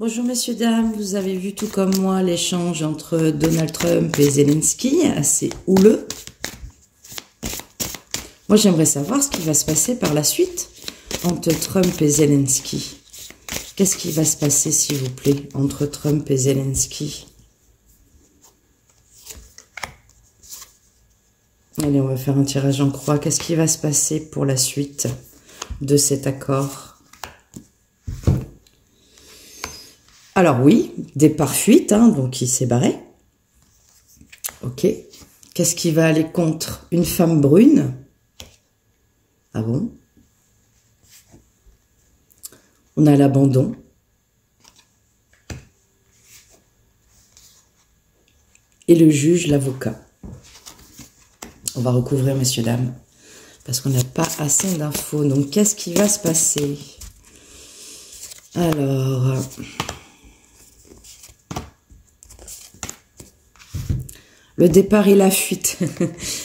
Bonjour messieurs, dames, vous avez vu tout comme moi l'échange entre Donald Trump et Zelensky, assez houleux. Moi j'aimerais savoir ce qui va se passer par la suite entre Trump et Zelensky. Qu'est-ce qui va se passer s'il vous plaît entre Trump et Zelensky? Allez, on va faire un tirage en croix. Qu'est-ce qui va se passer pour la suite de cet accord? Alors oui, départ fuite, hein, donc il s'est barré. Ok. Qu'est-ce qui va aller contre une femme brune? Ah bon? On a l'abandon. Et le juge, l'avocat. On va recouvrir, messieurs, dames, parce qu'on n'a pas assez d'infos. Donc, qu'est-ce qui va se passer? Alors... le départ et la fuite.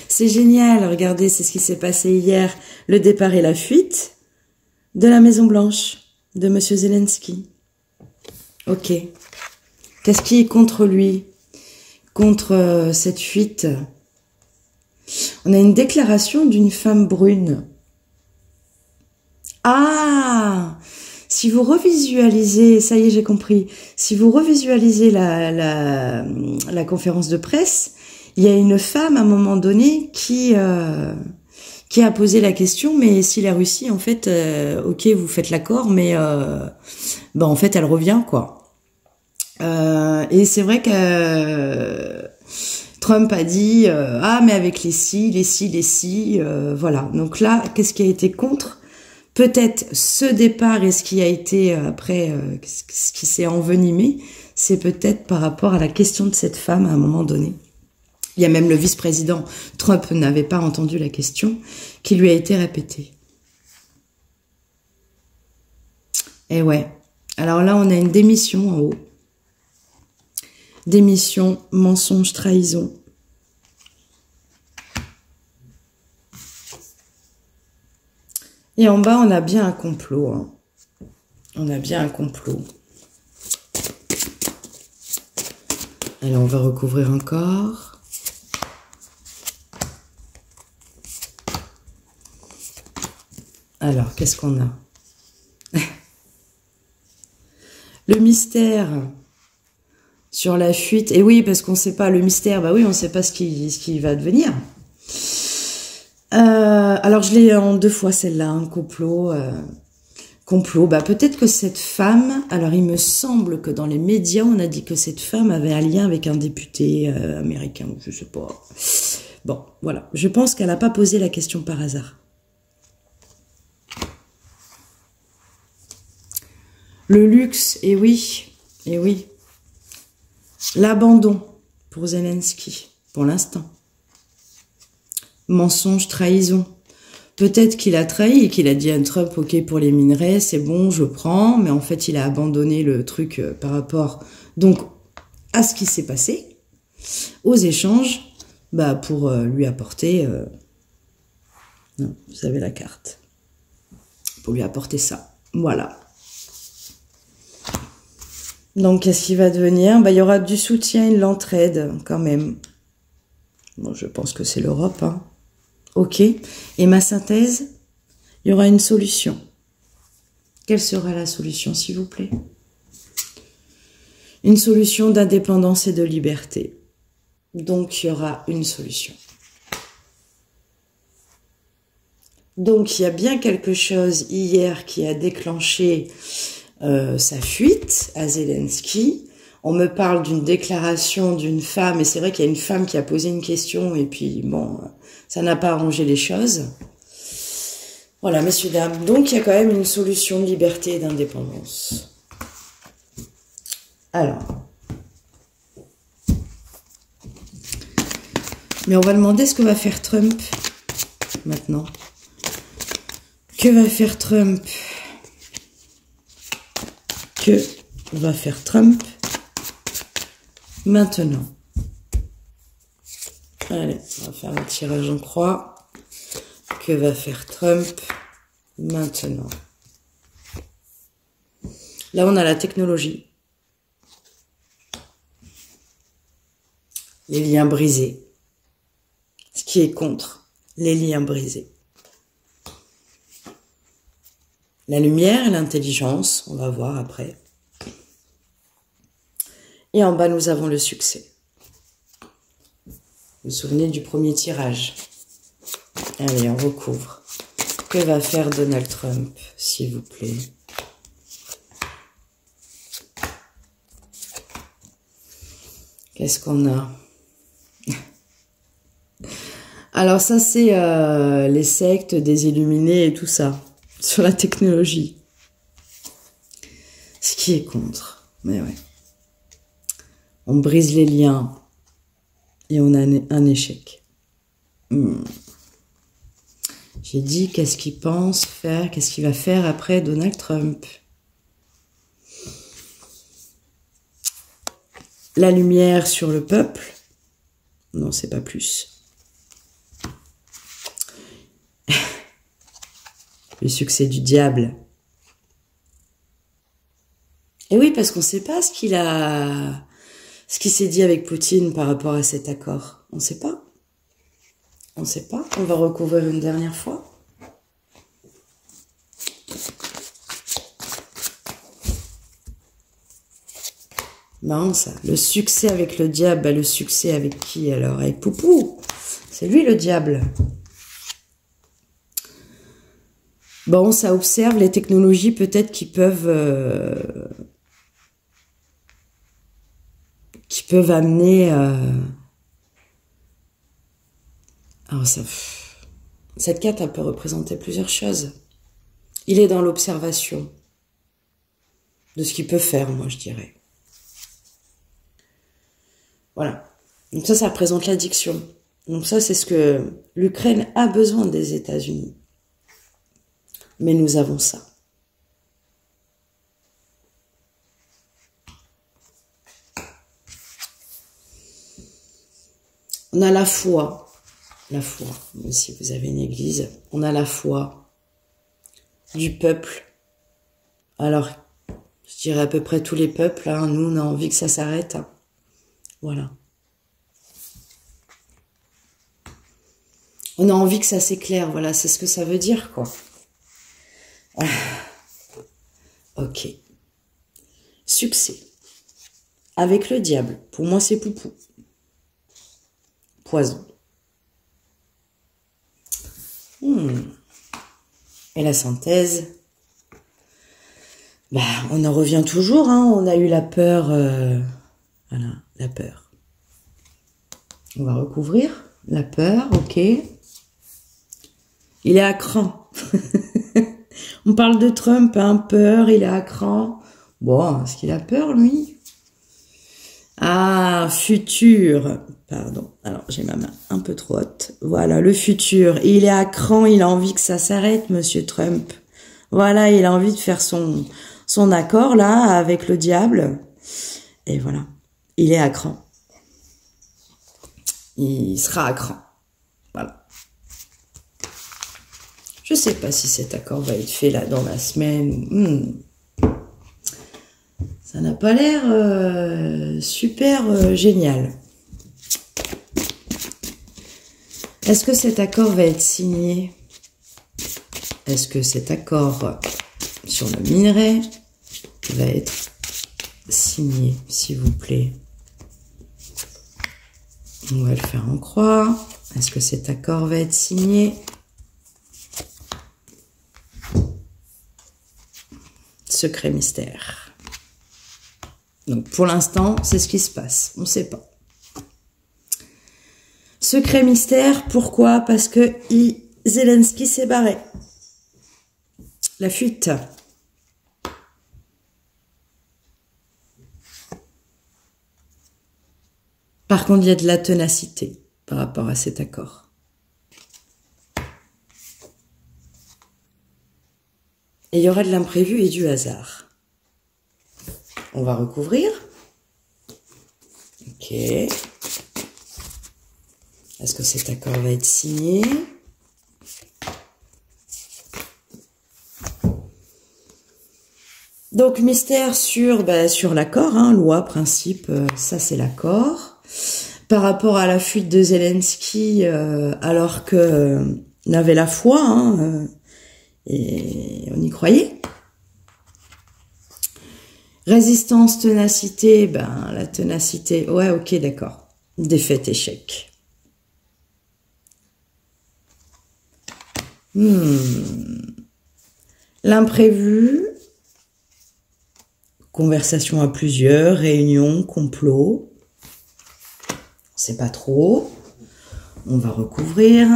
C'est génial, regardez, c'est ce qui s'est passé hier. Le départ et la fuite de la Maison Blanche, de M. Zelensky. Ok. Qu'est-ce qui est contre lui? Contre cette fuite? On a une déclaration d'une femme brune. Ah! Si vous revisualisez, ça y est, j'ai compris. Si vous revisualisez la conférence de presse, il y a une femme à un moment donné qui a posé la question, mais si la Russie, en fait, ok, vous faites l'accord, mais ben en fait, elle revient, quoi. Et c'est vrai que Trump a dit ah, mais avec les si, voilà. Donc là, qu'est-ce qui a été contre? Peut-être ce départ et ce qui a été après, ce qui s'est envenimé, c'est peut-être par rapport à la question de cette femme à un moment donné. Il y a même le vice-président, Trump n'avait pas entendu la question, qui lui a été répétée. Et ouais, alors là on a une démission en haut. Démission, mensonge, trahison. Et en bas, on a bien un complot. Hein. On a bien un complot. Allez, on va recouvrir encore. Alors, qu'est-ce qu'on a? Le mystère sur la fuite. Et oui, parce qu'on ne sait pas le mystère. Bah oui, on ne sait pas ce qui va devenir. Alors je l'ai en deux fois celle-là, un complot. Bah peut-être que cette femme, alors il me semble que dans les médias on a dit que cette femme avait un lien avec un député américain, je sais pas. Bon, voilà, je pense qu'elle n'a pas posé la question par hasard. Le luxe, et oui, et oui. L'abandon pour Zelensky, pour l'instant. Mensonge, trahison. Peut-être qu'il a trahi et qu'il a dit à Trump, ok, pour les minerais, c'est bon, je prends, mais en fait, il a abandonné le truc par rapport donc à ce qui s'est passé, aux échanges, bah, pour lui apporter... non, vous avez la carte. Pour lui apporter ça. Voilà. Donc, qu'est-ce qui va devenir? Bah, il y aura du soutien et de l'entraide, quand même. Bon, je pense que c'est l'Europe, hein. Ok. Et ma synthèse, il y aura une solution. Quelle sera la solution, s'il vous plaît? Une solution d'indépendance et de liberté. Donc, il y aura une solution. Donc, il y a bien quelque chose hier qui a déclenché sa fuite à Zelensky. On me parle d'une déclaration d'une femme, et c'est vrai qu'il y a une femme qui a posé une question, et puis, bon, ça n'a pas arrangé les choses. Voilà, messieurs, dames. Donc, il y a quand même une solution de liberté et d'indépendance. Alors. Mais on va demander ce que va faire Trump, maintenant. Que va faire Trump? Que va faire Trump maintenant? Allez, on va faire un tirage en croix. Que va faire Trump maintenant? Là, on a la technologie. les liens brisés. Ce qui est contre les liens brisés. La lumière et l'intelligence, on va voir après. Et en bas, nous avons le succès. Vous vous souvenez du premier tirage? Allez, on recouvre. Que va faire Donald Trump, s'il vous plaît? Qu'est-ce qu'on a? Alors ça, c'est les sectes, des illuminés et tout ça, sur la technologie. Ce qui est contre. Mais ouais. On brise les liens et on a un échec. J'ai dit, qu'est-ce qu'il pense faire, qu'est-ce qu'il va faire après Donald Trump? La lumière sur le peuple? Non, c'est pas plus. Le succès du diable. Et oui, parce qu'on ne sait pas ce qu'il s'est dit avec Poutine par rapport à cet accord. On ne sait pas. On ne sait pas. On va recouvrir une dernière fois. Marrant ça. Le succès avec le diable, bah, le succès avec qui alors? Avec Poupou. C'est lui le diable. Bon, ça observe les technologies peut-être qui peuvent amener... Alors cette carte, elle peut représenter plusieurs choses. Il est dans l'observation de ce qu'il peut faire, moi, je dirais. Voilà. Donc ça représente l'addiction. Donc ça, c'est ce que l'Ukraine a besoin des États-Unis. Mais nous avons ça. On a la foi, même si vous avez une église, on a la foi du peuple. Alors, je dirais à peu près tous les peuples, hein, nous on a envie que ça s'arrête. Hein. Voilà. On a envie que ça s'éclaire, voilà, c'est ce que ça veut dire, quoi. Ok. Succès. Avec le diable. Pour moi, c'est Poupou. Poison. Et la synthèse. Bah, on en revient toujours, hein. On a eu la peur. Voilà, la peur. On va recouvrir. La peur, ok. Il est à cran. On parle de Trump, hein, peur, il est à cran. Bon, est-ce qu'il a peur, lui? Ah, futur. Pardon, alors j'ai ma main un peu trop haute. Voilà, le futur. Il est à cran, il a envie que ça s'arrête, monsieur Trump. Voilà, il a envie de faire son accord, là, avec le diable. Et voilà, il est à cran. Il sera à cran. Voilà. Je sais pas si cet accord va être fait là dans la semaine. Ça n'a pas l'air super génial. Est-ce que cet accord va être signé? Est-ce que cet accord sur le minerai va être signé, s'il vous plaît? On va le faire en croix. Est-ce que cet accord va être signé? Secret mystère. Donc pour l'instant, c'est ce qui se passe. On ne sait pas. Secret mystère, pourquoi? Parce que Zelensky s'est barré. La fuite. Par contre, il y a de la ténacité par rapport à cet accord. Et il y aura de l'imprévu et du hasard. On va recouvrir. Ok. Est-ce que cet accord va être signé? Donc, mystère sur l'accord, hein, loi, principe, ça c'est l'accord. par rapport à la fuite de Zelensky, alors que on avait la foi, hein, et on y croyait. Résistance, ténacité, ben la ténacité, ouais, ok, d'accord. Défaite, échec. L'imprévu, conversation à plusieurs, réunion, complot. C'est pas trop. On va recouvrir.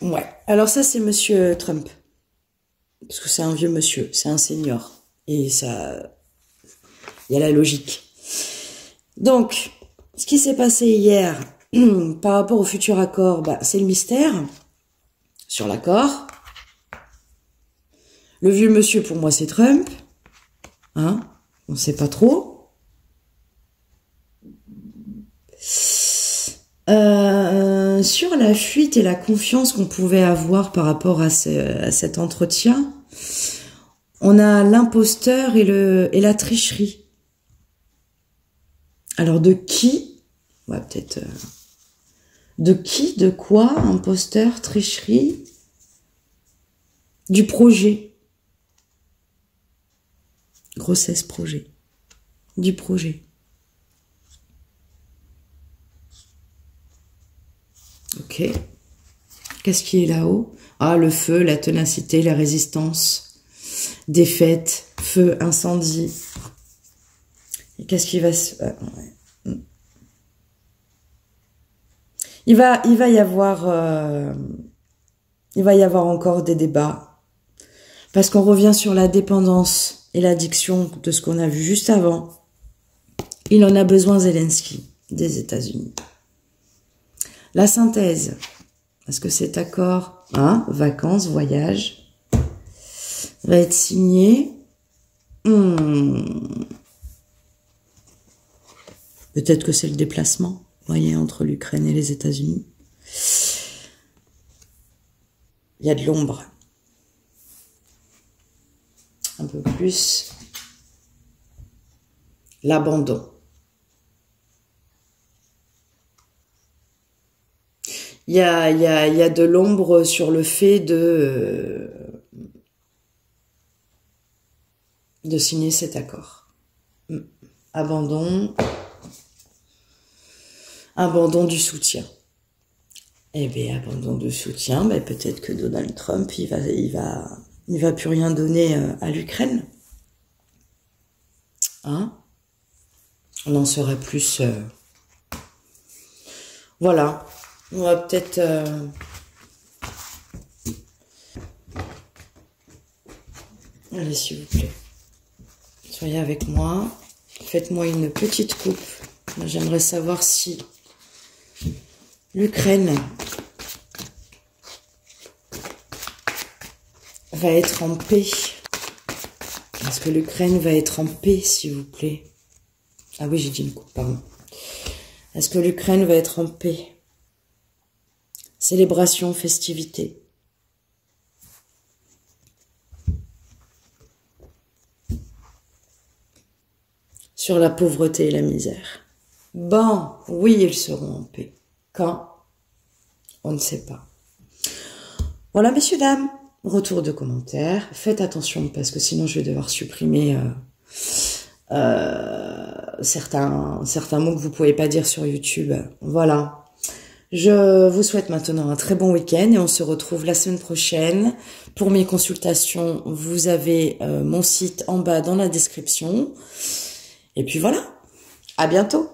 Ouais. Alors ça, c'est Monsieur Trump. Parce que c'est un vieux monsieur, c'est un senior. Et ça, il y a la logique. Donc, ce qui s'est passé hier, par rapport au futur accord, bah, c'est le mystère sur l'accord. Le vieux monsieur, pour moi, c'est Trump. Hein? On ne sait pas trop. Sur la fuite et la confiance qu'on pouvait avoir par rapport à cet entretien, on a l'imposteur et la tricherie. Alors de qui? Ouais, peut-être. De qui? De quoi? Imposteur, tricherie? Du projet. Grossesse projet. Du projet. Ok. Qu'est-ce qui est là-haut? Ah, le feu, la ténacité, la résistance. Défaite, feu, incendie. Et qu'est-ce qui va se... ouais. Il va y avoir encore des débats. Parce qu'on revient sur la dépendance et l'addiction de ce qu'on a vu juste avant. Il en a besoin, Zelensky, des États-Unis. La synthèse. Est-ce que cet accord, hein, vacances, voyage, va être signé? Peut-être que c'est le déplacement, vous voyez, entre l'Ukraine et les États-Unis. Il y a de l'ombre. Un peu plus. L'abandon. Il y a de l'ombre sur le fait de signer cet accord. Abandon du soutien. Eh bien, abandon de soutien, ben peut-être que Donald Trump, il va plus rien donner à l'Ukraine. Hein? On en saurait plus. Voilà. On va peut-être... Allez, s'il vous plaît. Soyez avec moi. Faites-moi une petite coupe. J'aimerais savoir si l'Ukraine va être en paix. Est-ce que l'Ukraine va être en paix, s'il vous plaît? Ah oui, j'ai dit une coupe, pardon. Est-ce que l'Ukraine va être en paix? Célébration, festivité. Sur la pauvreté et la misère. Bon, oui, ils seront en paix. Quand? On ne sait pas. Voilà, messieurs, dames. Retour de commentaires. Faites attention parce que sinon je vais devoir supprimer certains mots que vous pouvez pas dire sur YouTube. Voilà. Je vous souhaite maintenant un très bon week-end et on se retrouve la semaine prochaine. Pour mes consultations, vous avez mon site en bas dans la description. Et puis voilà. À bientôt.